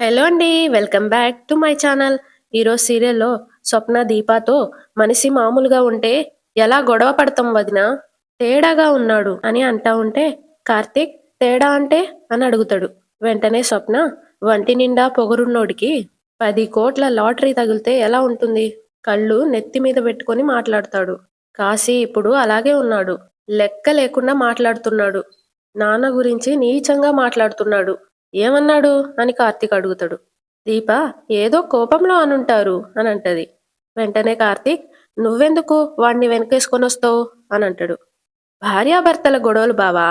Hello అండి. Welcome back to my channel. ఈరోజు సీరియల్‌లో స్వప్న దీపాతో మనిషి మామూలుగా ఉంటే ఎలా గొడవ పడతాం వదినా, తేడాగా ఉన్నాడు అని అంటా ఉంటే కార్తీక్ తేడా అంటే అని అడుగుతాడు. వెంటనే స్వప్న వంటి నిండా పొగరున్నోడికి 10,00,00,000 లాటరీ తగిలితే ఎలా ఉంటుంది? కళ్ళు నెత్తి మీద పెట్టుకొని మాట్లాడతాడు. కాశీ ఇప్పుడు అలాగే ఉన్నాడు. లెక్క లేకుండా మాట్లాడుతున్నాడు. నాన్న గురించి నీచంగా మాట్లాడుతున్నాడు. ఏమన్నాడు అని కార్తీక్ అడుగుతాడు. దీప ఏదో కోపంలో అనుంటారు అని అంటది. వెంటనే కార్తీక్ నువ్వెందుకు వాణ్ణి వెనకేసుకొని వస్తావు అని అంటాడు. భార్యాభర్తల గొడవలు బావా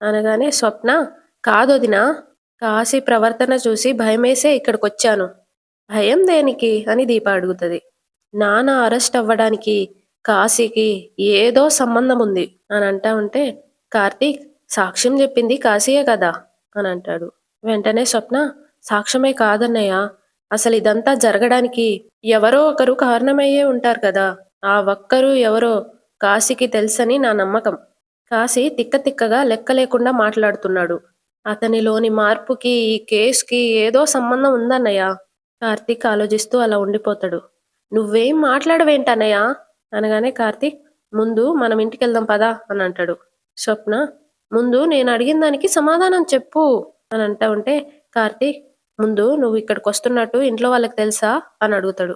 అనగానే స్వప్న కాదొదినా, కాశీ ప్రవర్తన చూసి భయమేసే ఇక్కడికొచ్చాను. భయం దేనికి అని దీప అడుగుతుంది. నాన్న అరెస్ట్ అవ్వడానికి కాశీకి ఏదో సంబంధం ఉంది అని అంటా ఉంటే కార్తీక్ సాక్ష్యం చెప్పింది కాశీయే కదా అని అంటాడు. వెంటనే స్వప్న సాక్ష్యమే కాదన్నయ్య, అసలు ఇదంతా జరగడానికి ఎవరో ఒకరు కారణమయ్యే ఉంటారు కదా, ఆ ఒక్కరు ఎవరో కాశీకి తెలుసని నా నమ్మకం. కాశీ తిక్క తిక్కగా లెక్క లేకుండా మాట్లాడుతున్నాడు. అతనిలోని మార్పుకి ఈ కేసుకి ఏదో సంబంధం ఉందన్నయ్య. కార్తీక్ ఆలోచిస్తూ అలా ఉండిపోతాడు. నువ్వేం మాట్లాడవేంటన్నయ్య అనగానే కార్తీక్ ముందు మనం ఇంటికెళ్దాం పదా అని అంటాడు. స్వప్న ముందు నేను అడిగిన దానికి సమాధానం చెప్పు అని అంటా ఉంటే కార్తీక్ ముందు నువ్వు ఇక్కడికి వస్తున్నట్టు ఇంట్లో వాళ్ళకి తెలుసా అని అడుగుతాడు.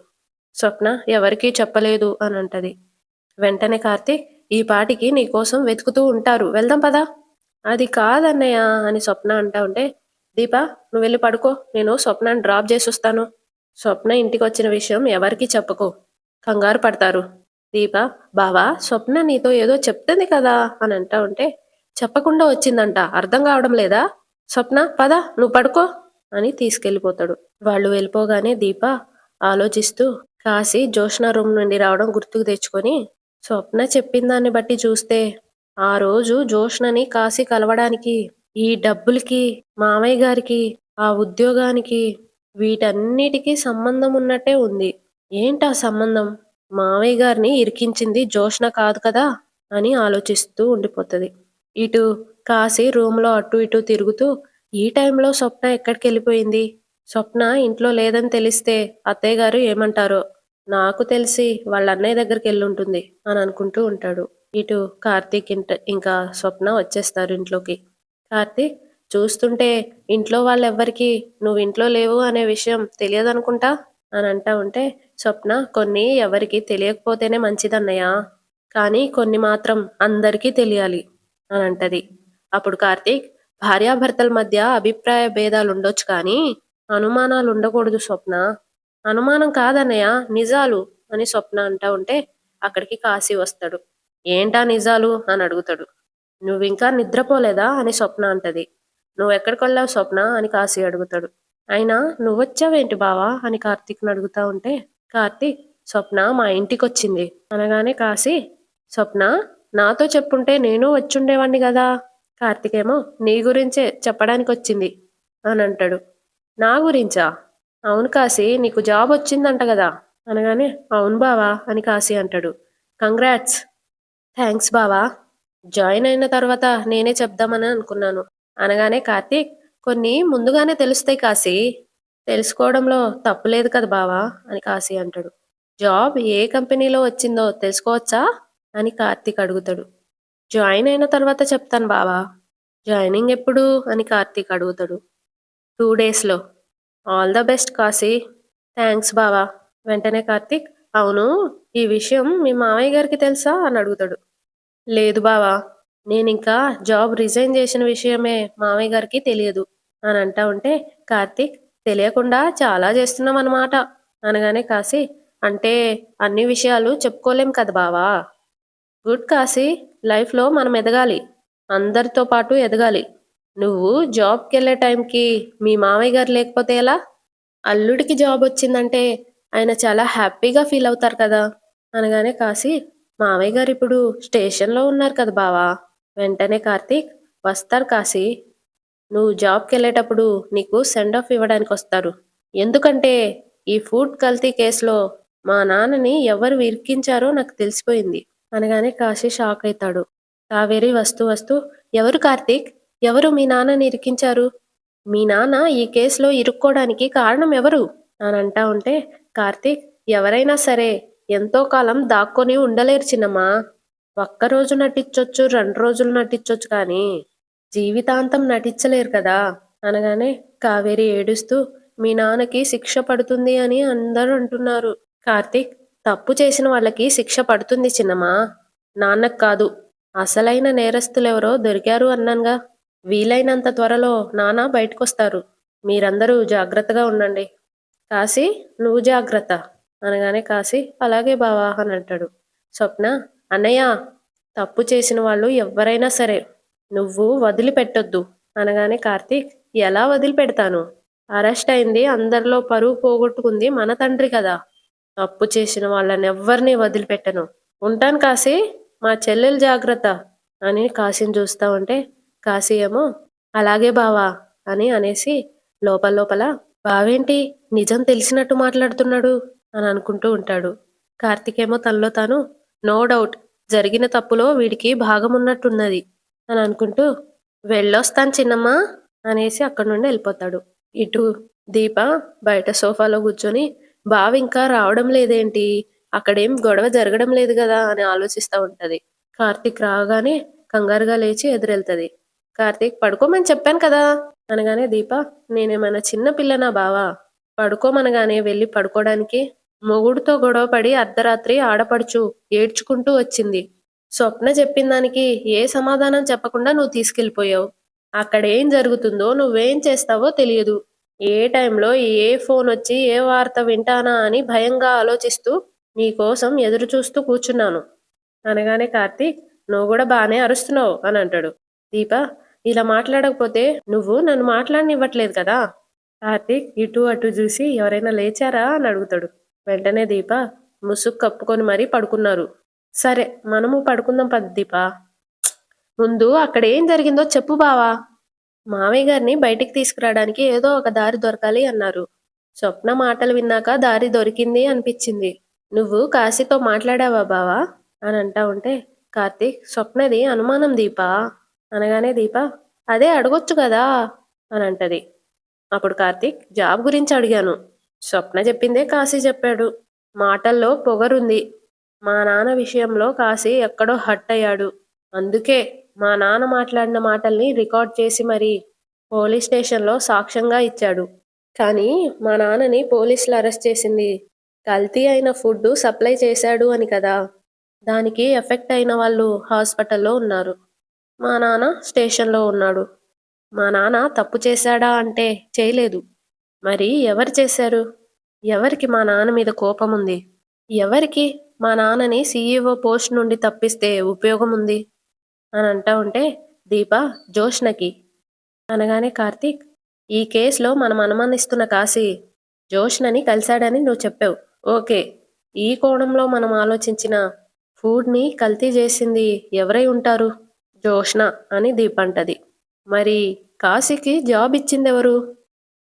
స్వప్న ఎవరికీ చెప్పలేదు అని అంటది. వెంటనే కార్తీక్ ఈ పాటికి నీ కోసం వెతుకుతూ ఉంటారు, వెళ్దాం పదా. అది కాదన్నయ్య అని స్వప్న అంటా ఉంటే దీప నువ్వు వెళ్ళి పడుకో, నేను స్వప్నాన్ని డ్రాప్ చేసి వస్తాను. స్వప్న ఇంటికి వచ్చిన విషయం ఎవరికీ చెప్పకు, కంగారు పడతారు. దీప బావా స్వప్న నీతో ఏదో చెప్తుంది కదా అని అంటా ఉంటే చెప్పకుండా వచ్చిందంట, అర్థం కావడం లేదా? స్వప్న పద నువ్వు పడుకో అని తీసుకెళ్ళిపోతాడు. వాళ్ళు వెళ్ళిపోగానే దీప ఆలోచిస్తూ కాశీ జోష్న రూమ్ నుండి రావడం గుర్తుకు తెచ్చుకొని స్వప్న చెప్పిన దాన్ని బట్టి చూస్తే ఆ రోజు జోష్నని కాశీ కలవడానికి ఈ డబ్బులకి, మామయ్య గారికి, ఆ ఉద్యోగానికి, వీటన్నిటికీ సంబంధం ఉన్నట్టే ఉంది. ఏంటా సంబంధం? మామయ్య గారిని ఇరికించింది జోష్న కాదు కదా అని ఆలోచిస్తూ ఉండిపోతుంది. ఇటు కాశీ రూమ్లో అటు ఇటు తిరుగుతూ ఈ టైంలో స్వప్న ఎక్కడికి వెళ్ళిపోయింది, స్వప్న ఇంట్లో లేదని తెలిస్తే అత్తయ్య గారు ఏమంటారో, నాకు తెలిసి వాళ్ళ అన్నయ్య దగ్గరికి వెళ్ళుంటుంది అని అనుకుంటూ ఉంటాడు. ఇటు కార్తీక్ ఇంకా స్వప్న వచ్చేస్తారు ఇంట్లోకి. కార్తీక్ చూస్తుంటే ఇంట్లో వాళ్ళెవ్వరికి నువ్వు ఇంట్లో లేవు అనే విషయం తెలియదనుకుంటా అని అంటా ఉంటే స్వప్న కొన్ని ఎవరికి తెలియకపోతేనే మంచిదన్నయ్య, కానీ కొన్ని మాత్రం అందరికీ తెలియాలి అని అంటది. అప్పుడు కార్తీక్ భార్యాభర్తల మధ్య అభిప్రాయ భేదాలు ఉండొచ్చు కానీ అనుమానాలు ఉండకూడదు స్వప్న. అనుమానం కాదన్నయ్య, నిజాలు అని స్వప్న అంటా ఉంటే అక్కడికి కాశీ వస్తాడు. ఏంటా నిజాలు అని అడుగుతాడు. నువ్వింకా నిద్రపోలేదా అని స్వప్న అంటది. నువ్వెక్కడికి వెళ్ళావు స్వప్న అని కాశీ అడుగుతాడు. అయినా నువ్వొచ్చావేంటి బావా అని కార్తీక్ని అడుగుతా ఉంటే కార్తీక్ స్వప్న మా ఇంటికొచ్చింది అనగానే కాశీ స్వప్న నాతో చెప్పుంటే నేను వచ్చుండేవాణ్ణి కదా. కార్తీకేమో నీ గురించే చెప్పడానికి వచ్చింది అని అంటాడు. నా గురించా? అవును కాశీ, నీకు జాబ్ వచ్చిందంట కదా అనగానే అవును బావా అని కాశీ అంటాడు. కంగ్రాట్స్. థ్యాంక్స్ బావా, జాయిన్ అయిన తర్వాత నేనే చెప్దామని అనుకున్నాను అనగానే కార్తీక్ కొన్ని ముందుగానే తెలుస్తాయి కాశీ, తెలుసుకోవడంలో తప్పులేదు కదా బావా అని కాశీ అంటాడు. జాబ్ ఏ కంపెనీలో వచ్చిందో తెలుసుకోవచ్చా అని కార్తీక్ అడుగుతాడు. జాయిన్ అయిన తర్వాత చెప్తాను బావా. జాయినింగ్ ఎప్పుడు అని కార్తీక్ అడుగుతాడు. 2 డేస్లో. All the best Kashi. Thanks బావా. వెంటనే కార్తీక్ అవును, ఈ విషయం మీ మామయ్య గారికి తెలుసా అని అడుగుతాడు. లేదు బావా, నేనింకా జాబ్ రిజైన్ చేసిన విషయమే మామయ్య గారికి తెలియదు అని అంటా ఉంటే కార్తీక్ తెలియకుండా చాలా చేస్తున్నాం అన్నమాట అనగానే కాశీ అంటే అన్ని విషయాలు చెప్పుకోలేం కదా బావా. గుడ్ కాశీ, లైఫ్లో మనం ఎదగాలి, అందరితో పాటు ఎదగాలి. నువ్వు జాబ్కి వెళ్ళే టైంకి మీ మామయ్య గారు లేకపోతే ఎలా? అల్లుడికి జాబ్ వచ్చిందంటే ఆయన చాలా హ్యాపీగా ఫీల్ అవుతారు కదా అనగానే కాశీ మామయ్య గారు ఇప్పుడు స్టేషన్లో ఉన్నారు కదా బావా. వెంటనే కార్తీక్ వస్తారు కాశీ, నువ్వు జాబ్కి వెళ్ళేటప్పుడు నీకు సెండ్ ఆఫ్ ఇవ్వడానికి వస్తారు. ఎందుకంటే ఈ ఫుడ్ కల్తీ కేసులో మా నాన్నని ఎవరు ఇరికించారో నాకు తెలిసిపోయింది అనగానే కాశీ షాక్ అవుతాడు. కావేరి వస్తూ వస్తూ ఎవరు కార్తీక్, ఎవరు మీ నాన్నని ఇరికించారు? మీ నాన్న ఈ కేసులో ఇరుక్కోడానికి కారణం ఎవరు అని అంటా ఉంటే కార్తీక్, ఎవరైనా సరే ఎంతో కాలం దాక్కొని ఉండలేరు చిన్నమ్మా. ఒక్కరోజు నటించొచ్చు, 2 రోజులు నటించొచ్చు కానీ జీవితాంతం నటించలేరు కదా అనగానే కావేరి ఏడుస్తూ, మీ నాన్నకి శిక్ష పడుతుంది అని అందరూ అంటున్నారు. కార్తీక్, తప్పు చేసిన వాళ్ళకి శిక్ష పడుతుంది చిన్నమ్మా, నాన్నకు కాదు. అసలైన నేరస్తులెవరో దొరికారు అన్నానుగా. వీలైనంత త్వరలో నాన్న బయటకొస్తారు. మీరందరూ జాగ్రత్తగా ఉండండి. కాశీ, నువ్వు జాగ్రత్త అనగానే కాశీ అలాగే బావా అని అంటాడు. స్వప్న, అన్నయ్య, తప్పు చేసిన వాళ్ళు ఎవ్వరైనా సరే నువ్వు వదిలిపెట్టొద్దు అనగానే కార్తీక్, ఎలా వదిలిపెడతాను? అరెస్ట్ అయింది, అందరిలో పరువు పోగొట్టుకుంది మన తండ్రి కదా. తప్పు చేసిన వాళ్ళని ఎవ్వరినీ వదిలిపెట్టను. ఉంటాను కాశీ, మా చెల్లెలు జాగ్రత్త అని కాశీని చూస్తా ఉంటే కాశీ ఏమో అలాగే బావా అని అనేసి లోపల లోపల బావేంటి నిజం తెలిసినట్టు మాట్లాడుతున్నాడు అని అనుకుంటూ ఉంటాడు. కార్తీక్ ఏమో తనలో తాను నో డౌట్ జరిగిన తప్పులో వీడికి భాగం ఉన్నట్టున్నది అని అనుకుంటూ వెళ్ళొస్తాను చిన్నమ్మా అనేసి అక్కడి నుండి వెళ్ళిపోతాడు. ఇటు దీప బయట సోఫాలో కూర్చొని బావ ఇంకా రావడం లేదేంటి, అక్కడేం గొడవ జరగడం లేదు కదా అని ఆలోచిస్తూ ఉంటది. కార్తీక్ రాగానే కంగారుగా లేచి ఎదురెళ్తది. కార్తీక్, పడుకోమని చెప్పాను కదా అనగానే దీప, నేనేమైనా చిన్న పిల్లనా బావా, పడుకోమనగానే వెళ్ళి పడుకోవడానికి? మొగుడుతో గొడవ పడి అర్ధరాత్రి ఆడపడుచు ఏడ్చుకుంటూ వచ్చింది. స్వప్న చెప్పిన దానికి ఏ సమాధానం చెప్పకుండా నువ్వు తీసుకెళ్ళిపోయావు. అక్కడేం జరుగుతుందో నువ్వేం చేస్తావో తెలియదు. ఏ టైంలో ఏ ఫోన్ వచ్చి ఏ వార్త వింటానా అని భయంగా ఆలోచిస్తూ నీకోసం ఎదురు చూస్తూ కూర్చున్నాను అనగానే కార్తీక్, నువ్వు కూడా బాగానే అరుస్తున్నావు అని అంటాడు. దీప, ఇలా మాట్లాడకపోతే నువ్వు నన్ను మాట్లాడనివ్వట్లేదు కదా. కార్తీక్ ఇటు అటు చూసి ఎవరైనా లేచారా అని అడుగుతాడు. వెంటనే దీప ముసుగు కప్పుకొని మరీ పడుకున్నారు. సరే మనము పడుకుందాం పద దీప, ముందు అక్కడ ఏం జరిగిందో చెప్పు బావా. మావయ్య గారిని బయటికి తీసుకురావడానికి ఏదో ఒక దారి దొరకాలి అన్నారు. స్వప్న మాటలు విన్నాక దారి దొరికింది అనిపించింది. నువ్వు కాశీతో మాట్లాడావా బావా అని అంటా ఉంటే కార్తీక్, స్వప్నది అనుమానం దీపా అనగానే దీప, అదే అడగొచ్చు కదా అని అంటది. అప్పుడు కార్తీక్, జాబ్ గురించి అడిగాను. స్వప్న చెప్పిందే కాశీ చెప్పాడు. మాటల్లో పొగరుంది. మా నాన్న విషయంలో కాశీ ఎక్కడో హట్ అయ్యాడు. అందుకే మా నాన్న మాట్లాడిన మాటల్ని రికార్డ్ చేసి మరీ పోలీస్ స్టేషన్లో సాక్ష్యంగా ఇచ్చాడు. కానీ మా నాన్నని పోలీసులు అరెస్ట్ చేసింది కల్తీ అయిన ఫుడ్ సప్లై చేశాడు అని కదా. దానికి ఎఫెక్ట్ అయిన వాళ్ళు హాస్పిటల్లో ఉన్నారు. మా నాన్న స్టేషన్లో ఉన్నాడు. మా నాన్న తప్పు చేశాడా అంటే చేయలేదు. మరి ఎవరు చేశారు? ఎవరికి మా నాన్న మీద కోపం ఉంది? ఎవరికి మా నాన్నని సీఈఓ పోస్ట్ నుండి తప్పిస్తే ఉపయోగం ఉంది అని అంటా ఉంటే దీప, జోష్నకి అనగానే కార్తీక్, ఈ కేసులో మనం అనుమానిస్తున్న కాశీ జోష్నని కలిశాడని నువ్వు చెప్పావు. ఓకే, ఈ కోణంలో మనం ఆలోచించిన ఫుడ్ని కల్తీ చేసింది ఎవరై ఉంటారు? జోష్న అని దీప అంటది. మరి కాశీకి జాబ్ ఇచ్చిందెవరు?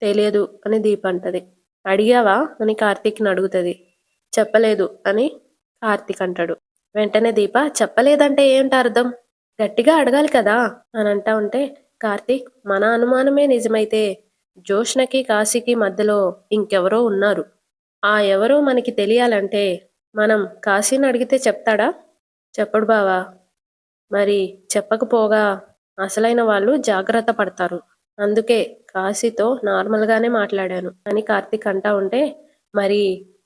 తెలియదు అని దీప అంటది. అడిగావా అని కార్తీక్ని అడుగుతుంది. చెప్పలేదు అని కార్తీక్ అంటాడు. వెంటనే దీప, చెప్పలేదంటే ఏంటి అర్థం? గట్టిగా అడగాలి కదా అని అంటా ఉంటే కార్తీక్, మన అనుమానమే నిజమైతే జోష్నకి కాశీకి మధ్యలో ఇంకెవరో ఉన్నారు. ఆ ఎవరో మనకి తెలియాలంటే మనం కాశీని అడిగితే చెప్తాడా? చెప్పడు బావా. మరి చెప్పకపోగా అసలైన వాళ్ళు జాగ్రత్త పడతారు. అందుకే కాశీతో నార్మల్గానే మాట్లాడాను అని కార్తీక్ అంటా ఉంటే మరి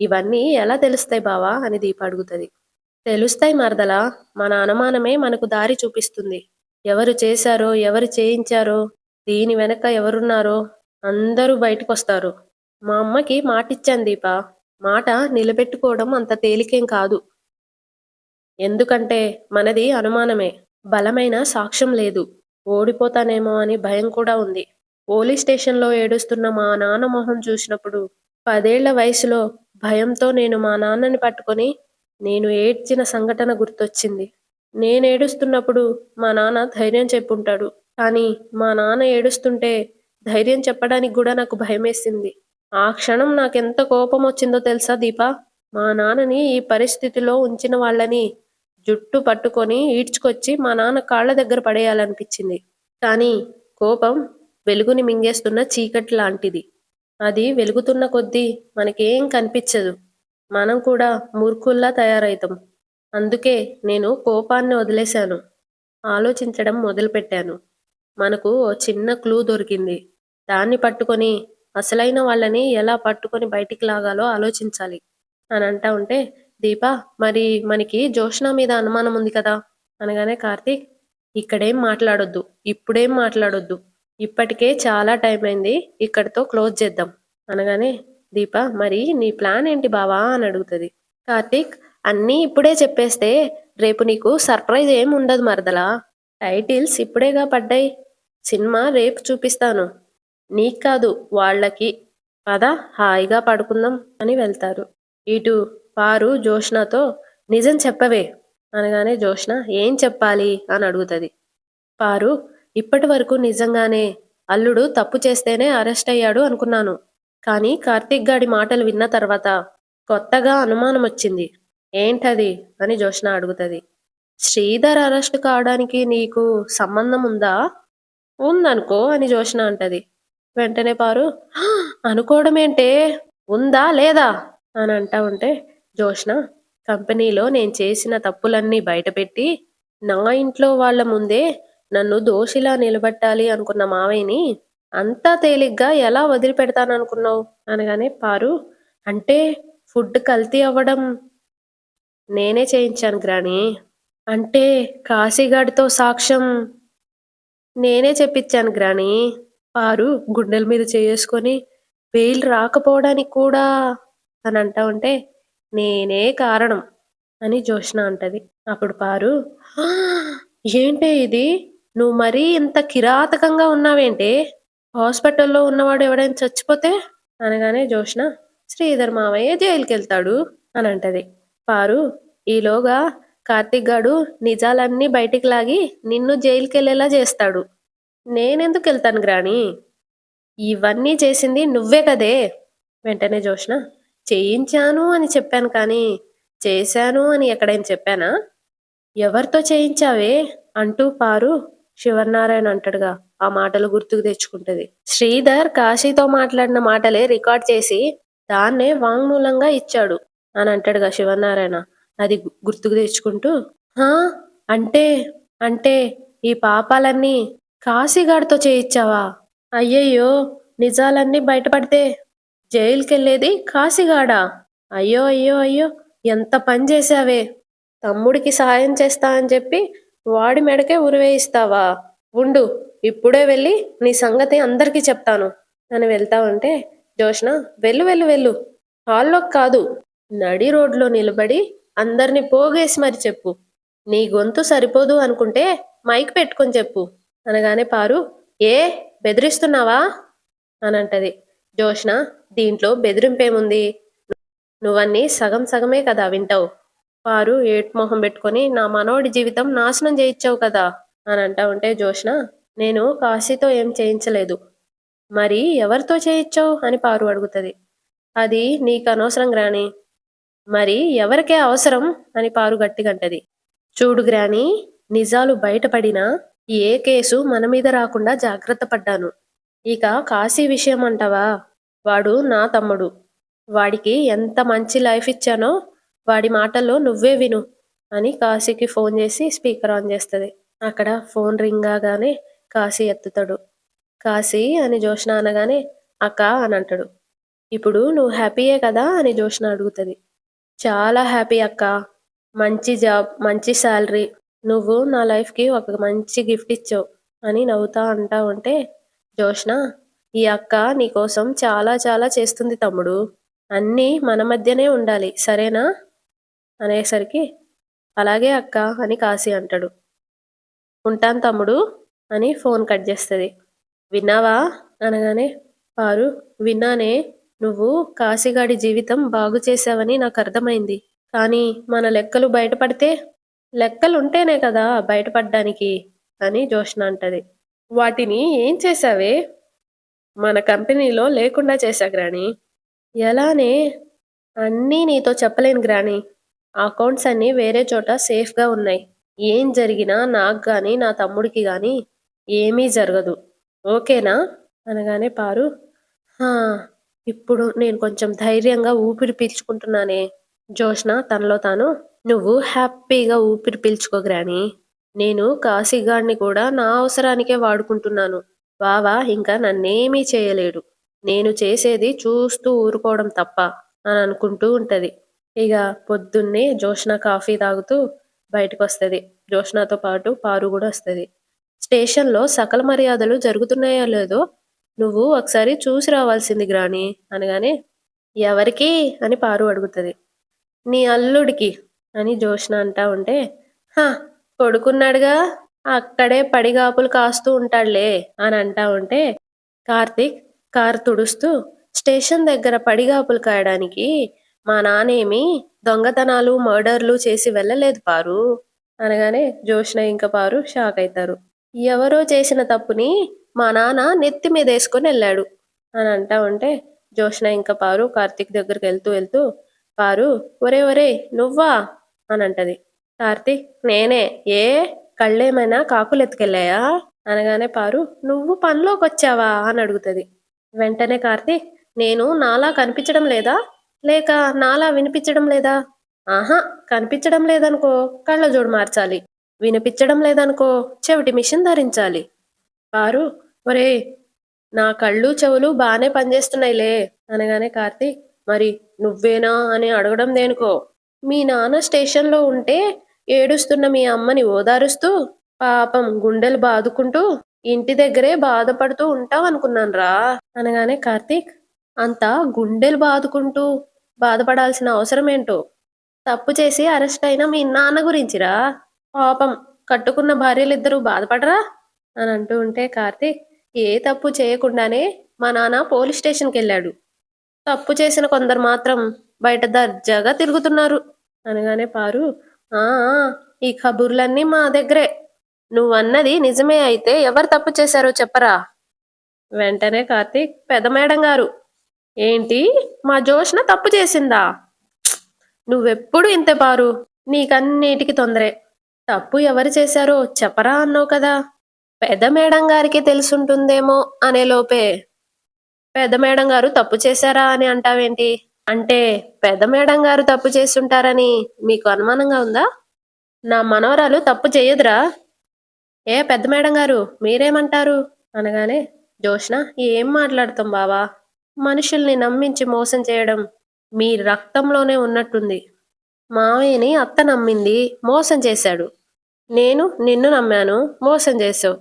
ఇవన్నీ ఎలా తెలుస్తాయి బావా అని దీప అడుగుతుంది. తెలుస్తాయి మరదలా, మన అనుమానమే మనకు దారి చూపిస్తుంది. ఎవరు చేశారో ఎవరు చేయించారో దీని వెనక ఎవరున్నారో అందరూ బయటకొస్తారు. మా అమ్మకి మాటిచ్చాను దీప, మాట నిలబెట్టుకోవడం అంత తేలికేం కాదు. ఎందుకంటే మనది అనుమానమే, బలమైన సాక్ష్యం లేదు. ఓడిపోతానేమో అని భయం కూడా ఉంది. పోలీస్ స్టేషన్లో ఏడుస్తున్న మా నాన్న మొహం చూసినప్పుడు 10 ఏళ్ల వయసులో భయంతో నేను మా నాన్నని పట్టుకొని నేను ఏడ్చిన సంఘటన గుర్తొచ్చింది. నేనేడుస్తున్నప్పుడు మా నాన్న ధైర్యం చెప్పుంటాడు. కానీ మా నాన్న ఏడుస్తుంటే ధైర్యం చెప్పడానికి కూడా నాకు భయమేసింది. ఆ క్షణం నాకెంత కోపం వచ్చిందో తెలుసా దీపా? మా నాన్నని ఈ పరిస్థితిలో ఉంచిన వాళ్ళని జుట్టు పట్టుకొని ఈడ్చుకొచ్చి మా నాన్న కాళ్ళ దగ్గర పడేయాలనిపించింది. కానీ కోపం వెలుగుని మింగేస్తున్న చీకటి లాంటిది. అది వెలుగుతున్న కొద్దీ మనకేం కనిపించదు. మనం కూడా మూర్ఖుల్లా తయారైతాం. అందుకే నేను కోపాన్ని వదిలేశాను. ఆలోచించడం మొదలుపెట్టాను. మనకు ఓ చిన్న క్లూ దొరికింది. దాన్ని పట్టుకొని అసలైన వాళ్ళని ఎలా పట్టుకొని బయటికి లాగాలో ఆలోచించాలి అని అంటా ఉంటే, దీప, మరి మనకి జోష్న మీద అనుమానం ఉంది కదా అనగానే కార్తీక్, ఇక్కడేం మాట్లాడొద్దు, ఇప్పుడేం మాట్లాడొద్దు, ఇప్పటికే చాలా టైం అయింది, ఇక్కడితో క్లోజ్ చేద్దాం అనగానే దీప, మరి నీ ప్లాన్ ఏంటి బావా అని అడుగుతుంది. కార్తీక్, అన్నీ ఇప్పుడే చెప్పేస్తే రేపు నీకు సర్ప్రైజ్ ఏం ఉండదు మరదలా. టైటిల్స్ ఇప్పుడేగా పడ్డాయి, సినిమా రేపు చూపిస్తాను, నీకు కాదు వాళ్ళకి. పద, హాయిగా పడుకుందాం అని వెళ్తారు. ఇటు పారు జోష్నతో, నిజం చెప్పవే అనగానే జోష్న ఏం చెప్పాలి అని అడుగుతుంది. పారు, ఇప్పటి వరకు నిజంగానే అల్లుడు తప్పు చేస్తేనే అరెస్ట్ అయ్యాడు అనుకున్నాను. కానీ కార్తీక్ గాడి మాటలు విన్న తర్వాత కొత్తగా అనుమానం వచ్చింది. ఏంటది అని జోష్న అడుగుతుంది. శ్రీధర్ అరెస్ట్ కావడానికి నీకు సంబంధం ఉందా? ఉందనుకో అని జోష్న అంటది. వెంటనే పారు, "హా! అనుకోవడం ఏంటే, ఉందా లేదా అని అంటా ఉంటే జోష్న, కంపెనీలో నేను చేసిన తప్పులన్నీ బయటపెట్టి నా ఇంట్లో వాళ్ళ ముందే నన్ను దోషిలా నిలబెట్టాలి అనుకున్న మావయ్యని అంతా తేలిగ్గా ఎలా వదిలిపెడతాననుకున్నావు అనగానే పారు, అంటే ఫుడ్ కల్తీ అవ్వడం నేనే చేయించాను గ్రాని. అంటే కాశీగాడితో సాక్ష్యం నేనే చెప్పించాను గ్రాని. పారు గుండెల మీద చేసుకొని, బెయిల్ రాకపోవడానికి కూడా అని అంటా ఉంటే, నేనే కారణం అని జోష్న అంటది. అప్పుడు పారు, "ఆ! ఏంటే ఇది, నువ్వు మరీ ఇంత కిరాతకంగా ఉన్నావేంటే, హాస్పిటల్లో ఉన్నవాడు ఎవడైనా చచ్చిపోతే అనగానే జోష్న, శ్రీధర్ మావయ్య జైలుకి వెళ్తాడు అని అంటది. పారు, ఈలోగా కార్తీక్ గాడు నిజాలన్నీ బయటికి లాగి నిన్ను జైలుకి వెళ్ళేలా చేస్తాడు. నేనెందుకు వెళ్తాను గ్రాని, ఇవన్నీ చేసింది నువ్వే కదే. వెంటనే జోష్న, చేయించాను అని చెప్పాను కానీ చేశాను అని ఎక్కడైనా చెప్పానా? ఎవరితో చేయించావే అంటూ పారు శివనారాయణ అంటాడుగా, ఆ మాటలు గుర్తుకు తెచ్చుకుంటది. శ్రీధర్ కాశీతో మాట్లాడిన మాటలే రికార్డ్ చేసి దాన్నే వాంగ్మూలంగా ఇచ్చాడు అని అంటాడుగా శివనారాయణ. అది గుర్తుకు తెచ్చుకుంటూ, హా, అంటే అంటే ఈ పాపాలన్నీ కాశీగాడితో చేయించావా? అయ్యయ్యో, నిజాలన్నీ బయటపడితే జైలుకెళ్ళేది కాశీగాడా? అయ్యో అయ్యో అయ్యో, ఎంత పని చేశావే. తమ్ముడికి సాయం చేస్తా అని చెప్పి వాడి మెడకే ఉరివేయిస్తావా? ఉండు, ఇప్పుడే వెళ్ళి నీ సంగతి అందరికీ చెప్తాను అని వెళ్తా ఉంటే జోష్న, వెళ్ళు వెళ్ళు వెళ్ళు, హాల్లోకి కాదు, నడి రోడ్లో నిలబడి అందరినీ పోగేసి మరి చెప్పు. నీ గొంతు సరిపోదు అనుకుంటే మైక్ పెట్టుకొని చెప్పు అనగానే పారు, ఏ బెదిరిస్తున్నావా అని అంటది. జోష్న, దీంట్లో బెదిరింపేముంది, నువ్వన్నీ సగం సగమే కదా వింటావు. పారు ఏడ్మొహం పెట్టుకొని, నా మనోడి జీవితం నాశనం చేయించావు కదా అని అంటా ఉంటే జోష్న, నేను కాశీతో ఏం చేయించలేదు. మరి ఎవరితో చేయించావు అని పారు అడుగుతుంది. అది నీకు అనవసరం గ్రాని. మరి ఎవరికే అవసరం అని పారు గట్టిగంటది. చూడు గ్రాని, నిజాలు బయటపడినా ఏ కేసు మన మీద రాకుండా జాగ్రత్త పడ్డాను. ఇక కాశీ విషయం అంటావా, వాడు నా తమ్ముడు. వాడికి ఎంత మంచి లైఫ్ ఇచ్చానో వాడి మాటల్లో నువ్వే విను అని కాశీకి ఫోన్ చేసి స్పీకర్ ఆన్ చేస్తుంది. అక్కడ ఫోన్ రింగ్ కాగానే కాశీ ఎత్తుతాడు. కాశీ అని జోష్న అనగానే అక్క అని అంటాడు. ఇప్పుడు నువ్వు హ్యాపీయే కదా అని జోష్న అడుగుతుంది. చాలా హ్యాపీ అక్క, మంచి జాబ్, మంచి శాలరీ, నువ్వు నా లైఫ్కి ఒక మంచి గిఫ్ట్ ఇచ్చావు అని నవ్వుతా అంటా ఉంటే జోష్న, ఈ అక్క నీకోసం చాలా చాలా చేస్తుంది తమ్ముడు, అన్నీ మన మధ్యనే ఉండాలి సరేనా అనేసరికి, అలాగే అక్క అని కాశీ అంటాడు. ఉంటాను తమ్ముడు అని ఫోన్ కట్ చేస్తుంది. విన్నావా అనగానే పారు, విన్నానే, నువ్వు కాశీగాడి జీవితం బాగు చేశావని నాకు అర్థమైంది. కానీ మన లెక్కలు బయటపడితే, లెక్కలుంటేనే కదా బయటపడ్డానికి అని జోష్న అంటది. వాటిని ఏం చేశావే? మన కంపెనీలో లేకుండా చేశా గ్రాని. ఎలానే? అన్నీ నీతో చెప్పలేను గ్రాని. అకౌంట్స్ అన్నీ వేరే చోట సేఫ్గా ఉన్నాయి. ఏం జరిగినా నాకు కానీ నా తమ్ముడికి కానీ ఏమీ జరగదు. ఓకేనా అనగానే పారు హా ఇప్పుడు నేను కొంచెం ధైర్యంగా ఊపిరి పీల్చుకుంటున్నానే. జోష్న తనలో తాను నువ్వు హ్యాపీగా ఊపిరి పీల్చుకో గ్రాని. నేను కాశీగాడిని కూడా నా అవసరానికే వాడుకుంటున్నాను. బావ ఇంకా నన్నేమీ చేయలేడు. నేను చేసేది చూస్తూ ఊరుకోవడం తప్ప అని అనుకుంటూ ఉంటది. ఇక పొద్దున్నే జోష్న కాఫీ తాగుతూ బయటకొస్తది. జోష్నతో పాటు పారు కూడా వస్తది. స్టేషన్‌లో సకల మర్యాదలు జరుగుతున్నాయో లేదో నువ్వు ఒకసారి చూసి రావాల్సింది గ్రాని అనగానే, ఎవరికీ అని పారు అడుగుతది. నీ అల్లుడికి అని జోష్న అంటా ఉంటే, హ! కొడుకున్నాడుగా అక్కడే పడిగాపులు కాస్తూ ఉంటాడులే అని అంటా ఉంటే, కార్తీక్ కారు తుడుస్తూ స్టేషన్ దగ్గర పడిగాపులు కాయడానికి మా నాన్నేమి దొంగతనాలు, మర్డర్‌లు చేసి వెళ్ళలేదు పారు అనగానే జోష్న ఇంక పారు షాక్ అయితారు. ఎవరో చేసిన తప్పుని మా నాన్న నెత్తి మీదేసుకొని వెళ్ళాడు అని అంటా ఉంటే జోష్న ఇంకా పారు కార్తీక్ దగ్గరికి వెళ్తూ వెళ్తూ పారు ఒరే ఒరే నువ్వా అని అంటది. కార్తీక్ నేనే ఏ కళ్ళేమైనా కాకులు ఎత్తుకెళ్ళాయా అనగానే పారు నువ్వు పనిలోకి వచ్చావా అని అడుగుతుంది. వెంటనే కార్తీక్ నేను నాలా కనిపించడం లేదా లేక నాలా వినిపించడం లేదా ఆహా కనిపించడం లేదనుకో కళ్ళజోడు మార్చాలి వినిపించడం లేదనుకో చెవిటి మిషన్ ధరించాలి. పారు ఒరే నా కళ్ళు చెవులు బానే పనిచేస్తున్నాయిలే అనగానే కార్తీక్ మరి నువ్వేనా అని అడగడం దేనికో మీ నాన్న స్టేషన్లో ఉంటే ఏడుస్తున్న మీ అమ్మని ఓదారుస్తూ పాపం గుండెలు బాదుకుంటూ ఇంటి దగ్గరే బాధపడుతూ ఉంటావు అనుకున్నానురా అనగానే కార్తీక్ అంతా గుండెలు బాదుకుంటూ బాధపడాల్సిన అవసరం ఏంటో తప్పు చేసి అరెస్ట్ అయిన మీ నాన్న గురించిరా పాపం కట్టుకున్న భార్యలిద్దరూ బాధపడరా అని అంటూ ఉంటే కార్తీక్ ఏ తప్పు చేయకుండానే మా నాన్న పోలీస్ స్టేషన్కి వెళ్ళాడు. తప్పు చేసిన కొందరు మాత్రం బయట దర్జాగా తిరుగుతున్నారు అనగానే పారు ఆ ఆ, ఈ కబుర్లన్నీ మా దగ్గరే నువ్వన్నది నిజమే అయితే ఎవరు తప్పు చేశారో చెప్పరా వెంటనే కార్తీక్ పెద్ద మేడం గారు ఏంటి మా జోష్న తప్పు చేసిందా నువ్వెప్పుడు ఇంతే పారు నీకన్నిటికి తొందరే తప్పు ఎవరు చేశారో చెప్పరా అన్నావు కదా పెద్ద మేడం గారికి తెలుసుంటుందేమో అనే లోపే పెద్ద మేడం గారు తప్పు చేశారా అని అంటావేంటి అంటే పెద్ద మేడం గారు తప్పు చేస్తుంటారని మీకు అనుమానంగా ఉందా నా మనవరాలు తప్పు చేయదురా ఏ పెద్ద మేడం గారు మీరేమంటారు అనగానే జోష్న ఏం మాట్లాడతాం బావా మనుషుల్ని నమ్మించి మోసం చేయడం మీ రక్తంలోనే ఉన్నట్టుంది మావయ్యని అత్త నమ్మింది మోసం చేశాడు నేను నిన్ను నమ్మాను మోసం చేసావు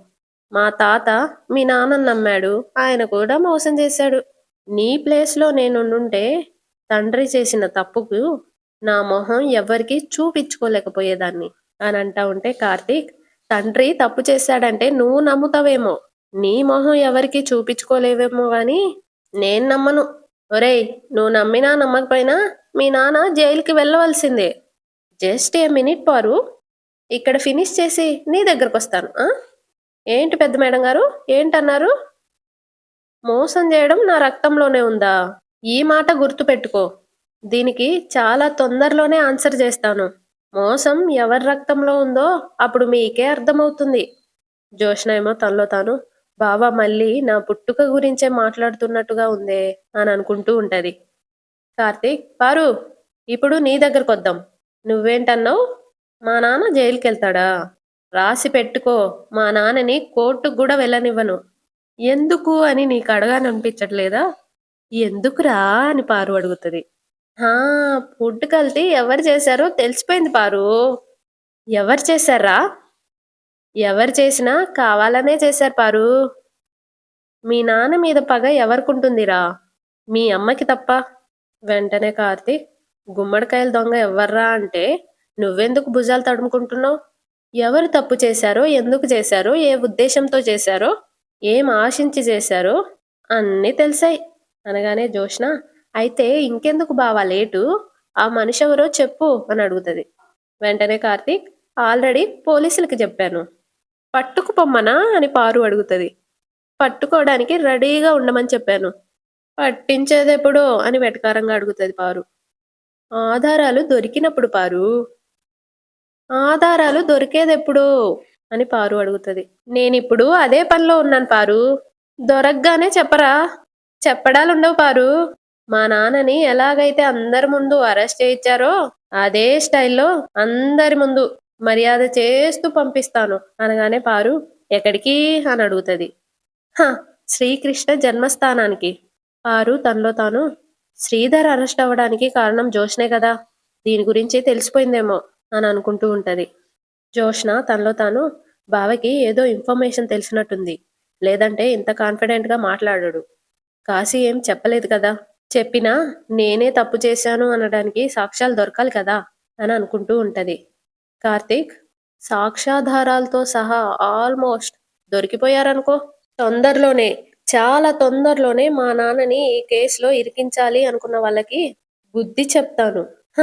మా తాత మీ నాన్నని నమ్మాడు ఆయన కూడా మోసం చేశాడు నీ ప్లేస్లో నేనుండుంటే తండ్రి చేసిన తప్పుకు నా మొహం ఎవ్వరికీ చూపించుకోలేకపోయేదాన్ని అని అంటా ఉంటే కార్తీక్ తండ్రి తప్పు చేశాడంటే నువ్వు నమ్ముతావేమో నీ మొహం ఎవరికి చూపించుకోలేవేమో గాని నేను నమ్మను ఒరేయ్ నువ్వు నమ్మినా నమ్మకపోయినా మీ నాన్న జైలుకి వెళ్ళవలసిందే జస్ట్ ఏ మినిట్ పారు ఇక్కడ ఫినిష్ చేసి నీ దగ్గరకు వస్తాను ఏంటి పెద్ద మేడం గారు ఏంటన్నారు మోసం చేయడం నా రక్తంలోనే ఉందా ఈ మాట గుర్తుపెట్టుకో దీనికి చాలా తొందరలోనే ఆన్సర్ చేస్తాను మోసం ఎవరి రక్తంలో ఉందో అప్పుడు మీకే అర్థమవుతుంది జోష్న ఏమో తనలో తాను బావ మళ్ళీ నా పుట్టుక గురించే మాట్లాడుతున్నట్టుగా ఉందే అని అనుకుంటూ ఉంటది. కార్తీక్ పారు ఇప్పుడు నీ దగ్గరకు వద్దాం నువ్వేంటన్నావు మా నాన్న జైలుకి వెళ్తాడా రాసి పెట్టుకో మా నాన్నని కోర్టుకు కూడా వెళ్ళనివ్వను ఎందుకు అని నీకు అడగాలనిపించట్లేదా ఎందుకురా అని పారు అడుగుతుంది హా ఫుడ్ కల్తీ ఎవరు చేశారో తెలిసిపోయింది పారు ఎవరు చేశారా ఎవరు చేసినా కావాలనే చేశారు పారు మీ నాన్న మీద పగ ఎవరికుంటుందిరా మీ అమ్మకి తప్ప వెంటనే కార్తీక్ గుమ్మడికాయల దొంగ ఎవర్రా అంటే నువ్వెందుకు భుజాలు తడుముకుంటున్నావు ఎవరు తప్పు చేశారో ఎందుకు చేశారో ఏ ఉద్దేశంతో చేశారో ఏం ఆశించి చేశారో అన్నీ తెలిసాయి అనగానే జోష్న అయితే ఇంకెందుకు బావా లేటు ఆ మనిషి ఎవరో చెప్పు అని అడుగుతుంది వెంటనే కార్తీక్ ఆల్రెడీ పోలీసులకి చెప్పాను పట్టుకు పొమ్మనా అని పారు అడుగుతుంది పట్టుకోవడానికి రెడీగా ఉండమని చెప్పాను పట్టించేదెప్పుడో అని వెటకారంగా అడుగుతుంది పారు ఆధారాలు దొరికినప్పుడు పారు ఆధారాలు దొరికేదెప్పుడు అని పారు అడుగుతుంది నేనిప్పుడు అదే పనిలో ఉన్నాను పారు దొరకగానే చెప్పరా? చెప్పడాలుండవు పారు. మా నాన్నని ఎలాగైతే అందరి ముందు అరెస్ట్ చేయిచ్చారో, అదే స్టైల్‌లో అందరి ముందు మర్యాద చేస్తూ పంపిస్తాను అనగానే పారు ఎక్కడికి అని అడుగుతది. హ! శ్రీకృష్ణ జన్మస్థానానికి. పారు తనలో తాను శ్రీధర్ అరెస్ట్ అవ్వడానికి కారణం జోష్నే కదా! దీని గురించి తెలిసిపోయిందేమో అని అనుకుంటూ ఉంటది. జోష్న తనలో తాను బావకి ఏదో ఇన్ఫర్మేషన్ తెలిసినట్టుంది. లేదంటే ఇంత కాన్ఫిడెంట్‌గా మాట్లాడడు. కాశీ ఏం చెప్పలేదు కదా! చెప్పినా నేనే తప్పు చేశాను అనడానికి సాక్ష్యాలు దొరకాలి కదా! అని అనుకుంటూ ఉంటది. కార్తీక్ సాక్ష్యాధారాలతో సహా ఆల్మోస్ట్ దొరికిపోయారనుకో. తొందరలోనే, చాలా తొందరలోనే మా నాన్నని ఈ కేసులో ఇరికించాలి అనుకున్న వాళ్ళకి బుద్ధి చెప్తాను. హ!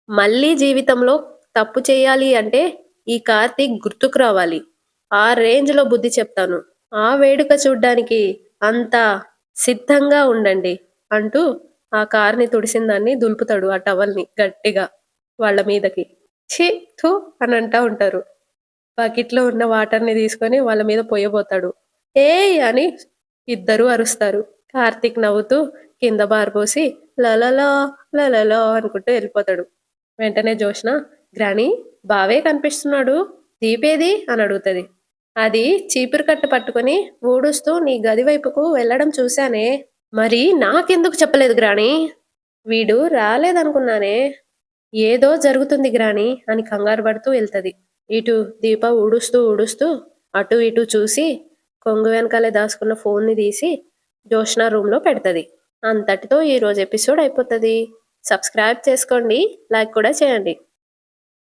మళ్ళీ జీవితంలో తప్పు చేయాలి అంటే ఈ కార్తీక్ గుర్తుకు రావాలి. ఆ రేంజ్‌లో బుద్ధి చెప్తాను. ఆ వేడుక చూడ్డానికి అంతా సిద్ధంగా ఉండండి అంటూ ఆ కార్‌ని తుడిసిందాన్ని దులుపుతాడు ఆ టవల్‌ని గట్టిగా వాళ్ళ మీదకి. ఛీ! థూ! అని అంటా ఉంటారు. బకెట్‌లో ఉన్న వాటర్‌ని తీసుకొని వాళ్ళ మీద పొయ్యబోతాడు. ఏయ్! అని ఇద్దరూ అరుస్తారు. కార్తీక్ నవ్వుతూ కింద పారబోసి లలలా లలలా అనుకుంటూ వెళ్ళిపోతాడు. వెంటనే జోష్న గ్రాని బావే కనిపిస్తున్నాడు. దీపేది అని అడుగుతది. అది చీపురు కట్ట పట్టుకొని ఊడుస్తూ నీ గది వైపుకు వెళ్ళడం చూశానే. మరి నాకెందుకు చెప్పలేదు గ్రాని? వీడు రాలేదనుకున్నానే. ఏదో జరుగుతుంది గ్రాని అని కంగారు పడుతూ వెళ్తది. ఇటు దీప ఊడుస్తూ ఊడుస్తూ అటు ఇటు చూసి కొంగు వెనకాలే దాచుకున్న ఫోన్ని తీసి జోష్న రూమ్‌లో పెడతది. అంతటితో ఈరోజు ఎపిసోడ్ అయిపోతది. సబ్స్క్రైబ్ చేసుకోండి. లైక్ కూడా చేయండి.